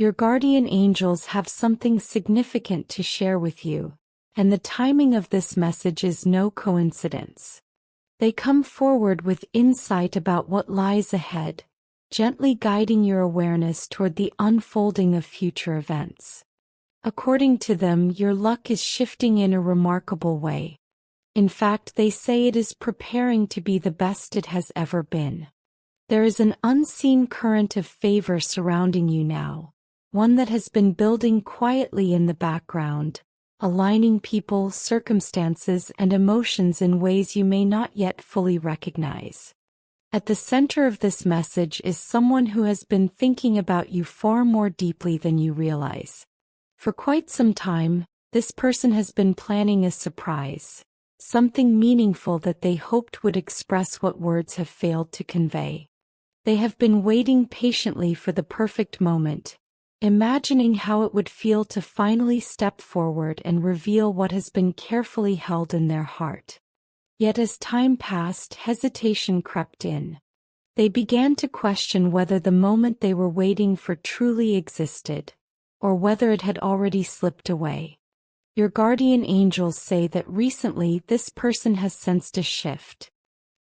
Your guardian angels have something significant to share with you, and the timing of this message is no coincidence. They come forward with insight about what lies ahead, gently guiding your awareness toward the unfolding of future events. According to them, your luck is shifting in a remarkable way. In fact, they say it is preparing to be the best it has ever been. There is an unseen current of favor surrounding you now, one that has been building quietly in the background, aligning people, circumstances, and emotions in ways you may not yet fully recognize. At the center of this message is someone who has been thinking about you far more deeply than you realize. For quite some time, this person has been planning a surprise, something meaningful that they hoped would express what words have failed to convey. They have been waiting patiently for the perfect moment, imagining how it would feel to finally step forward and reveal what has been carefully held in their heart. Yet as time passed, hesitation crept in. They began to question whether the moment they were waiting for truly existed, or whether it had already slipped away. Your guardian angels say that recently this person has sensed a shift.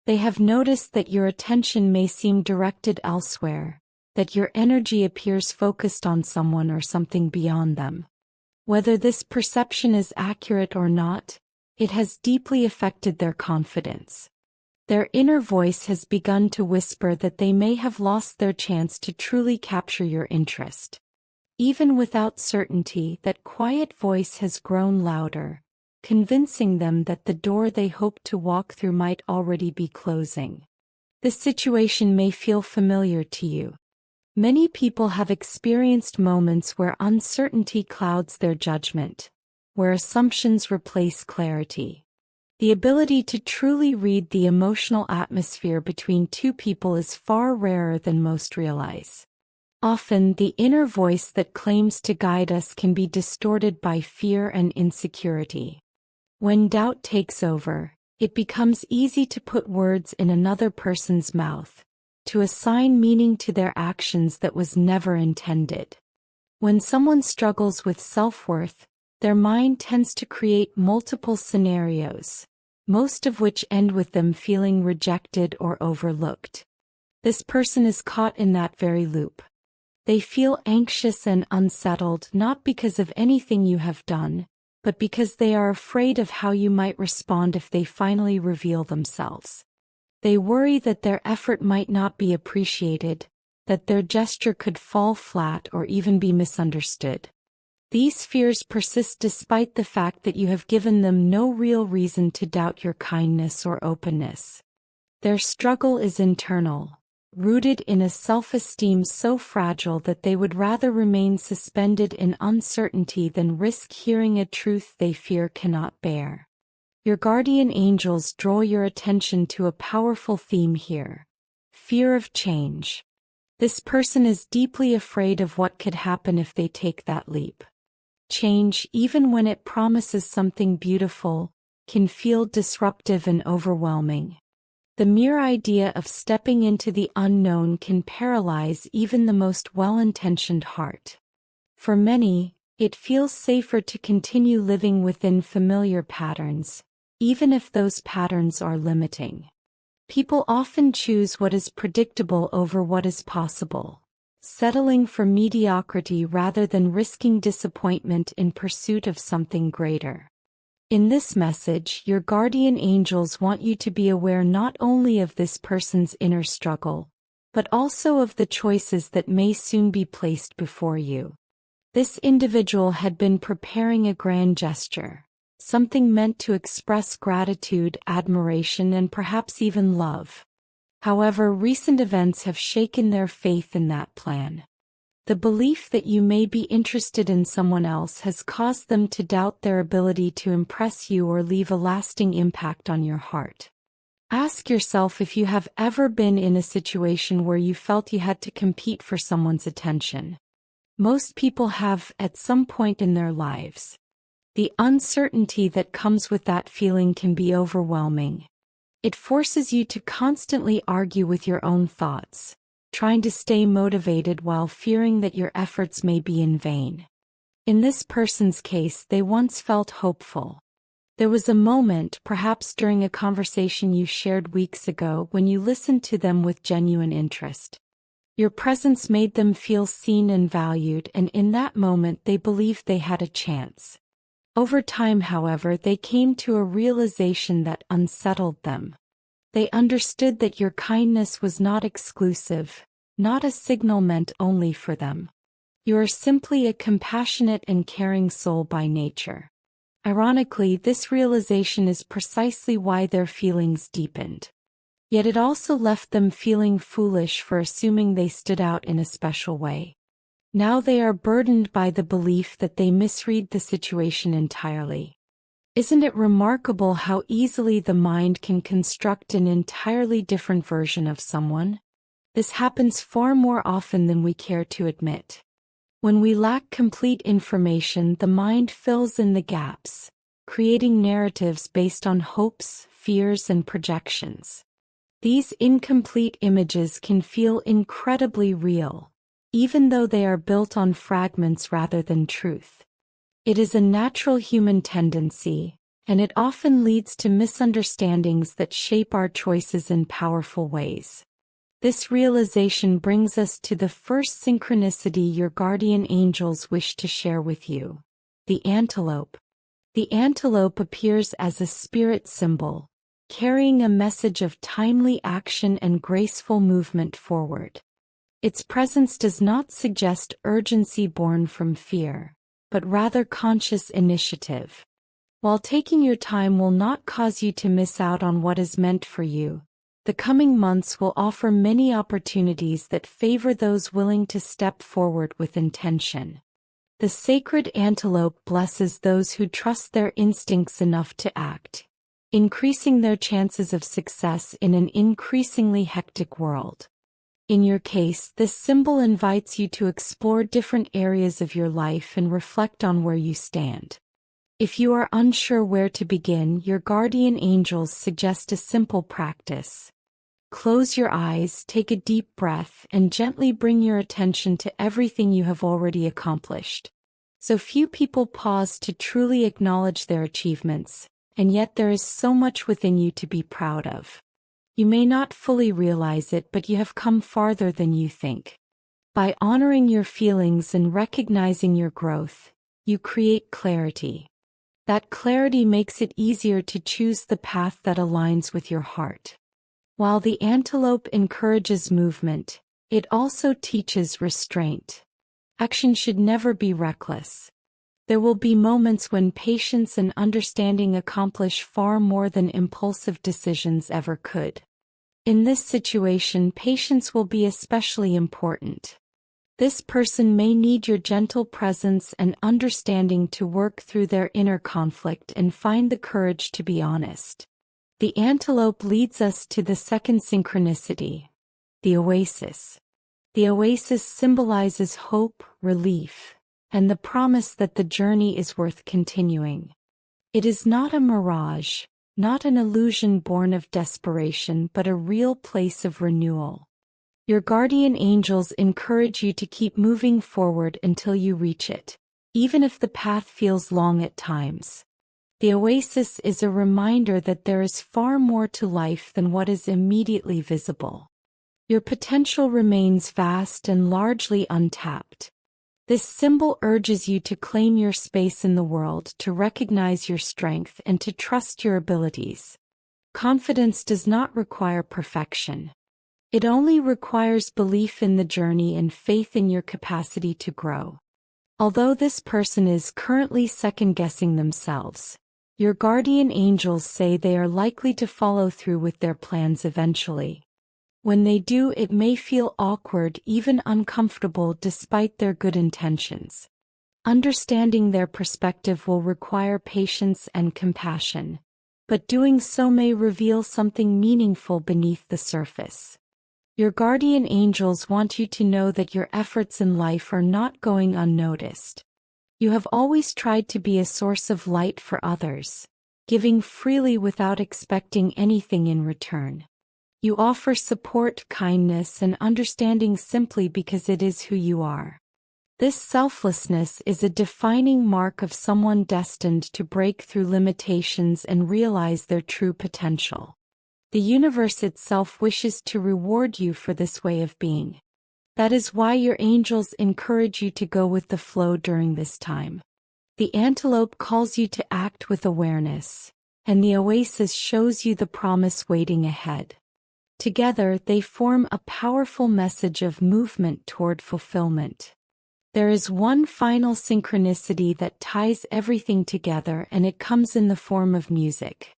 They have noticed that your attention may seem directed elsewhere, that your energy appears focused on someone or something beyond them. Whether this perception is accurate or not, it has deeply affected their confidence. Their inner voice has begun to whisper that they may have lost their chance to truly capture your interest. Even without certainty, that quiet voice has grown louder, convincing them that the door they hoped to walk through might already be closing. This situation may feel familiar to you. Many people have experienced moments where uncertainty clouds their judgment, where assumptions replace clarity. The ability to truly read the emotional atmosphere between two people is far rarer than most realize. Often, the inner voice that claims to guide us can be distorted by fear and insecurity. When doubt takes over, it becomes easy to put words in another person's mouth, to assign meaning to their actions that was never intended. When someone struggles with self-worth, their mind tends to create multiple scenarios, most of which end with them feeling rejected or overlooked. This person is caught in that very loop. They feel anxious and unsettled not because of anything you have done, but because they are afraid of how you might respond if they finally reveal themselves. They worry that their effort might not be appreciated, that their gesture could fall flat or even be misunderstood. These fears persist despite the fact that you have given them no real reason to doubt your kindness or openness. Their struggle is internal, rooted in a self-esteem so fragile that they would rather remain suspended in uncertainty than risk hearing a truth they fear cannot bear. Your guardian angels draw your attention to a powerful theme here: fear of change. This person is deeply afraid of what could happen if they take that leap. Change, even when it promises something beautiful, can feel disruptive and overwhelming. The mere idea of stepping into the unknown can paralyze even the most well-intentioned heart. For many, it feels safer to continue living within familiar patterns, even if those patterns are limiting. People often choose what is predictable over what is possible, settling for mediocrity rather than risking disappointment in pursuit of something greater. In this message, your guardian angels want you to be aware not only of this person's inner struggle, but also of the choices that may soon be placed before you. This individual had been preparing a grand gesture, something meant to express gratitude, admiration, and perhaps even love. However, recent events have shaken their faith in that plan. The belief that you may be interested in someone else has caused them to doubt their ability to impress you or leave a lasting impact on your heart. Ask yourself if you have ever been in a situation where you felt you had to compete for someone's attention. Most people have at some point in their lives. The uncertainty that comes with that feeling can be overwhelming. It forces you to constantly argue with your own thoughts, trying to stay motivated while fearing that your efforts may be in vain. In this person's case, they once felt hopeful. There was a moment, perhaps during a conversation you shared weeks ago, when you listened to them with genuine interest. Your presence made them feel seen and valued, and in that moment they believed they had a chance. Over time, however, they came to a realization that unsettled them. They understood that your kindness was not exclusive, not a signal meant only for them. You are simply a compassionate and caring soul by nature. Ironically, this realization is precisely why their feelings deepened. Yet it also left them feeling foolish for assuming they stood out in a special way. Now they are burdened by the belief that they misread the situation entirely. Isn't it remarkable how easily the mind can construct an entirely different version of someone? This happens far more often than we care to admit. When we lack complete information, the mind fills in the gaps, creating narratives based on hopes, fears, and projections. These incomplete images can feel incredibly real, even though they are built on fragments rather than truth. It is a natural human tendency, and it often leads to misunderstandings that shape our choices in powerful ways. This realization brings us to the first synchronicity your guardian angels wish to share with you: the antelope. The antelope appears as a spirit symbol, carrying a message of timely action and graceful movement forward. Its presence does not suggest urgency born from fear, but rather conscious initiative. While taking your time will not cause you to miss out on what is meant for you, the coming months will offer many opportunities that favor those willing to step forward with intention. The sacred antelope blesses those who trust their instincts enough to act, increasing their chances of success in an increasingly hectic world. In your case, this symbol invites you to explore different areas of your life and reflect on where you stand. If you are unsure where to begin, your guardian angels suggest a simple practice. Close your eyes, take a deep breath, and gently bring your attention to everything you have already accomplished. So few people pause to truly acknowledge their achievements, and yet there is so much within you to be proud of. You may not fully realize it, but you have come farther than you think. By honoring your feelings and recognizing your growth, you create clarity. That clarity makes it easier to choose the path that aligns with your heart. While the antelope encourages movement, it also teaches restraint. Action should never be reckless. There will be moments when patience and understanding accomplish far more than impulsive decisions ever could. In this situation, patience will be especially important. This person may need your gentle presence and understanding to work through their inner conflict and find the courage to be honest. The antelope leads us to the second synchronicity: the oasis. The oasis symbolizes hope, relief, and the promise that the journey is worth continuing. It is not a mirage, not an illusion born of desperation, but a real place of renewal. Your guardian angels encourage you to keep moving forward until you reach it, even if the path feels long at times. The oasis is a reminder that there is far more to life than what is immediately visible. Your potential remains vast and largely untapped. This symbol urges you to claim your space in the world, to recognize your strength, and to trust your abilities. Confidence does not require perfection. It only requires belief in the journey and faith in your capacity to grow. Although this person is currently second-guessing themselves, your guardian angels say they are likely to follow through with their plans eventually. When they do, it may feel awkward, even uncomfortable, despite their good intentions. Understanding their perspective will require patience and compassion, but doing so may reveal something meaningful beneath the surface. Your guardian angels want you to know that your efforts in life are not going unnoticed. You have always tried to be a source of light for others, giving freely without expecting anything in return. You offer support, kindness, and understanding simply because it is who you are. This selflessness is a defining mark of someone destined to break through limitations and realize their true potential. The universe itself wishes to reward you for this way of being. That is why your angels encourage you to go with the flow during this time. The antelope calls you to act with awareness, and the oasis shows you the promise waiting ahead. Together, they form a powerful message of movement toward fulfillment. There is one final synchronicity that ties everything together, and it comes in the form of music.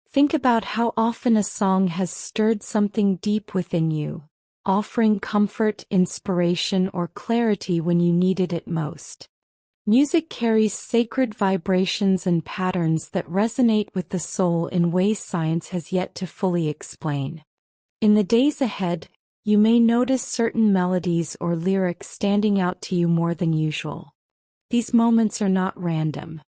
Think about how often a song has stirred something deep within you, offering comfort, inspiration, or clarity when you needed it most. Music carries sacred vibrations and patterns that resonate with the soul in ways science has yet to fully explain. In the days ahead, you may notice certain melodies or lyrics standing out to you more than usual. These moments are not random.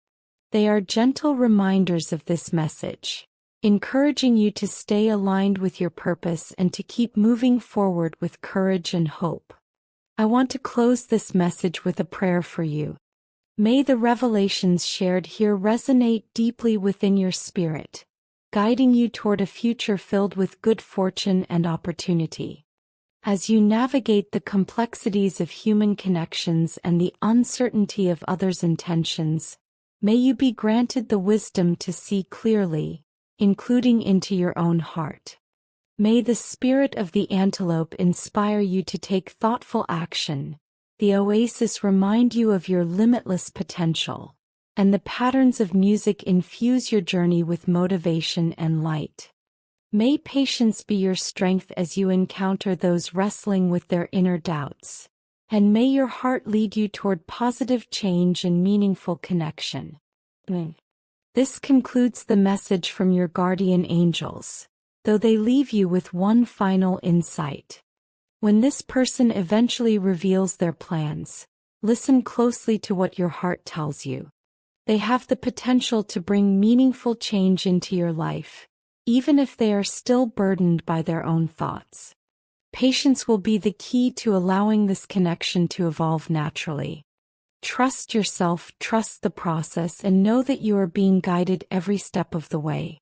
They are gentle reminders of this message, encouraging you to stay aligned with your purpose and to keep moving forward with courage and hope. I want to close this message with a prayer for you. May the revelations shared here resonate deeply within your spirit, guiding you toward a future filled with good fortune and opportunity. As you navigate the complexities of human connections and the uncertainty of others' intentions, may you be granted the wisdom to see clearly, including into your own heart. May the spirit of the antelope inspire you to take thoughtful action, the oasis remind you of your limitless potential, and the patterns of music infuse your journey with motivation and light. May patience be your strength as you encounter those wrestling with their inner doubts, and may your heart lead you toward positive change and meaningful connection. This concludes the message from your guardian angels, though they leave you with one final insight. When this person eventually reveals their plans, listen closely to what your heart tells you. They have the potential to bring meaningful change into your life, even if they are still burdened by their own thoughts. Patience will be the key to allowing this connection to evolve naturally. Trust yourself, trust the process, and know that you are being guided every step of the way.